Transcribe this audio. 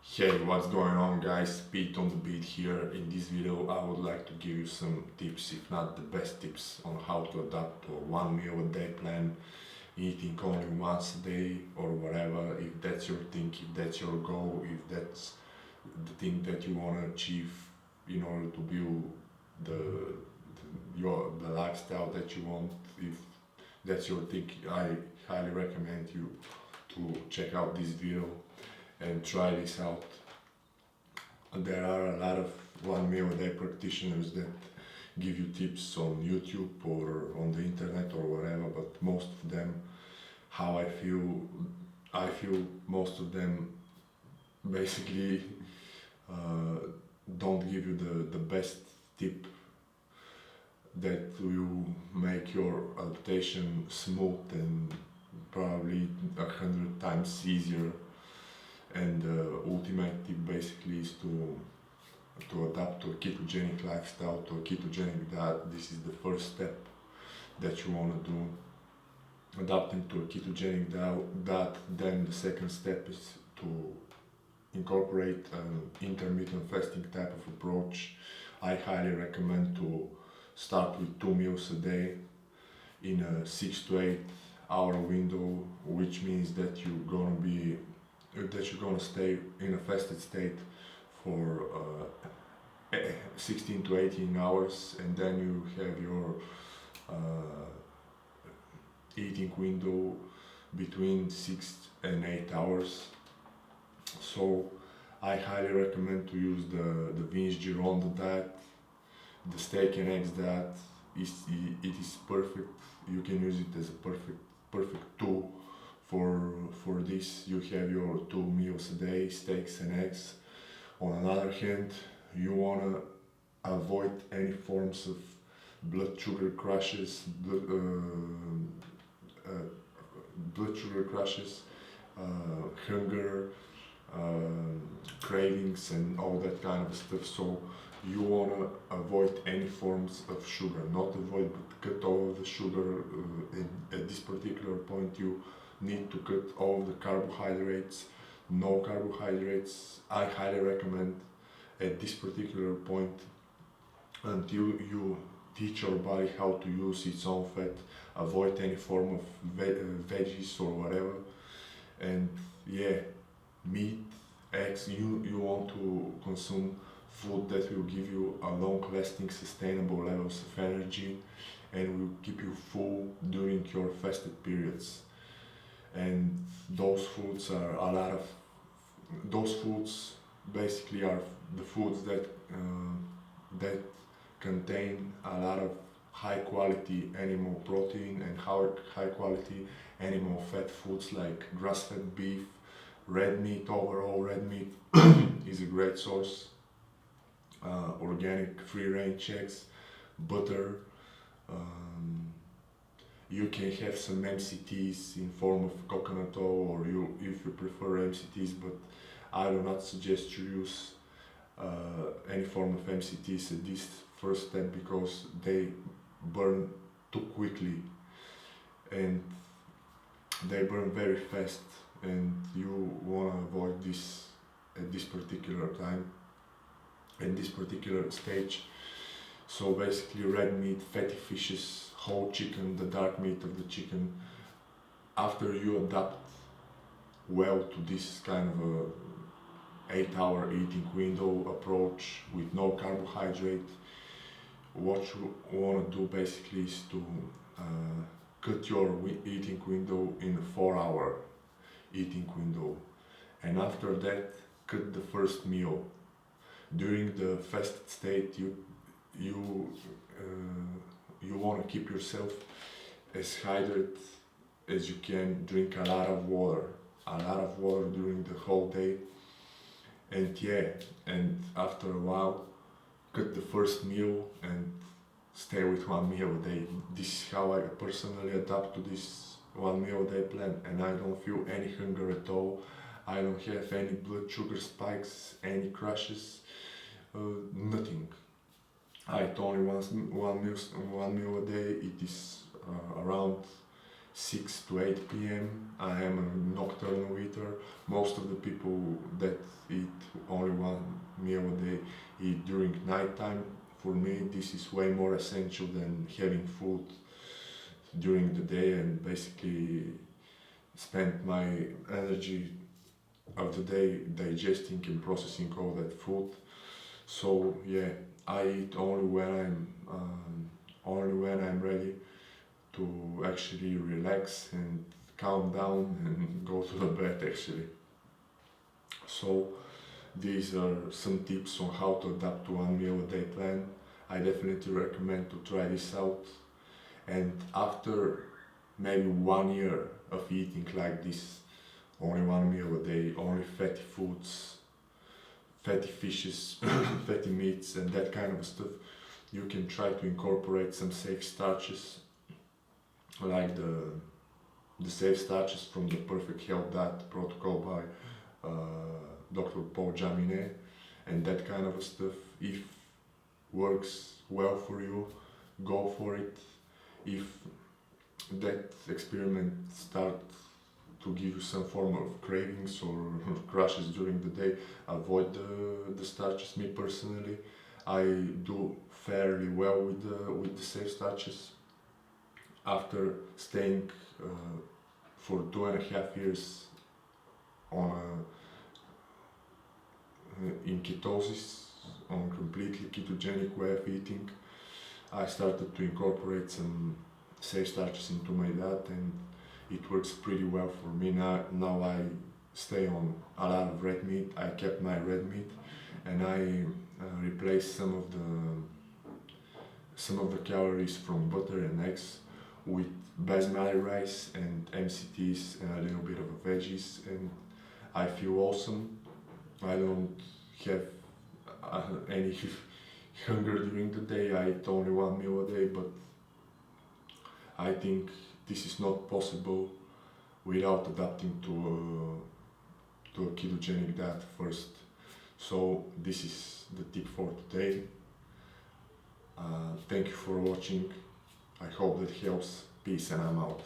Hey, what's going on, guys? Pete on the beat here. In this video I would like to give you some tips, if not the best tips, on how to adapt to a 1 meal a day plan, eating only once a day or whatever. If that's your thing, if that's your goal, if that's the thing that you want to achieve in order to build the lifestyle that you want. If that's your thing, I highly recommend you to check out this video and try this out. There are a lot of 1 meal a day practitioners that give you tips on YouTube or on the internet or whatever, but most of them, how I feel most of them basically don't give you the best tip that will make your adaptation smooth and probably 100 times easier. And the ultimate tip basically is to adapt to a ketogenic lifestyle, to a ketogenic diet. This is the first step that you want to do. Adapting to a ketogenic diet, then the second step is to incorporate an intermittent fasting type of approach. I highly recommend to start with 2 meals a day in a 6 to 8 hour window, which means that you're gonna stay in a fasted state for 16 to 18 hours, and then you have your eating window between 6 and 8 hours. So I highly recommend to use the Vince Gironda diet, the steak and eggs diet. It is perfect. You can use it as a perfect tool for this. You have your 2 meals a day, steaks and eggs. On another hand, you wanna avoid any forms of blood sugar crashes, hunger, cravings, and all that kind of stuff. So you wanna avoid any forms of sugar, not avoid but cut all of the sugar. At this particular point, you need to cut all the carbohydrates, no carbohydrates. I highly recommend at this particular point, until you teach your body how to use its own fat, avoid any form of veggies or whatever. And yeah, meat, eggs, you want to consume food that will give you a long-lasting, sustainable levels of energy and will keep you full during your fasted periods. And those foods basically are the foods that contain a lot of high quality animal protein and high quality animal fat foods like grass-fed beef, red meat. Overall, red meat is a great source. Organic free-range eggs, butter. You can have some MCTs in form of coconut oil, or if you prefer MCTs, but I do not suggest you use any form of MCTs at this first step because they burn too quickly and they burn very fast, and you want to avoid this at this particular time, in this particular stage. So basically, red meat, fatty fishes, whole chicken, the dark meat of the chicken. After you adapt well to this kind of a 8 hour eating window approach with no carbohydrate, what you want to do basically is to cut your eating window in a 4 hour eating window, and after that cut the first meal. During the fasted state, you want to keep yourself as hydrated as you can. Drink a lot of water during the whole day, and after a while cut the first meal and stay with 1 meal a day. This is how I personally adapt to this 1 meal a day plan, and I don't feel any hunger at all. I don't have any blood sugar spikes, any crashes, nothing. I eat only one meal a day. It is around 6 to 8 p.m. I am a nocturnal eater. Most of the people that eat only one meal a day, eat during nighttime. For me, this is way more essential than having food during the day and basically spend my energy of the day digesting and processing all that food. So yeah, I eat only when I'm ready to actually relax and calm down and go to the bed actually. So these are some tips on how to adapt to one meal a day plan. I definitely recommend to try this out. And after maybe 1 year of eating like this, only one meal a day, only fatty foods, fatty fishes, fatty meats, and that kind of stuff, you can try to incorporate some safe starches, like the safe starches from the Perfect Health Diet protocol by Dr. Paul Jaminet, and that kind of stuff. If works well for you, go for it. If that experiment starts to give you some form of cravings or crashes during the day, avoid the starches. Me personally, I do fairly well with the safe starches. After staying for 2.5 years on in ketosis, on completely ketogenic way of eating, I started to incorporate some safe starches into my diet, and it works pretty well for me. Now I stay on a lot of red meat. I kept my red meat, and I replaced some of the calories from butter and eggs with basmati rice and MCTs and a little bit of veggies, and I feel awesome. I don't have any hunger during the day. I eat only one meal a day, but I think this is not possible without adapting to a ketogenic diet first. So this is the tip for today. Thank you for watching. I hope that helps. Peace, and I'm out.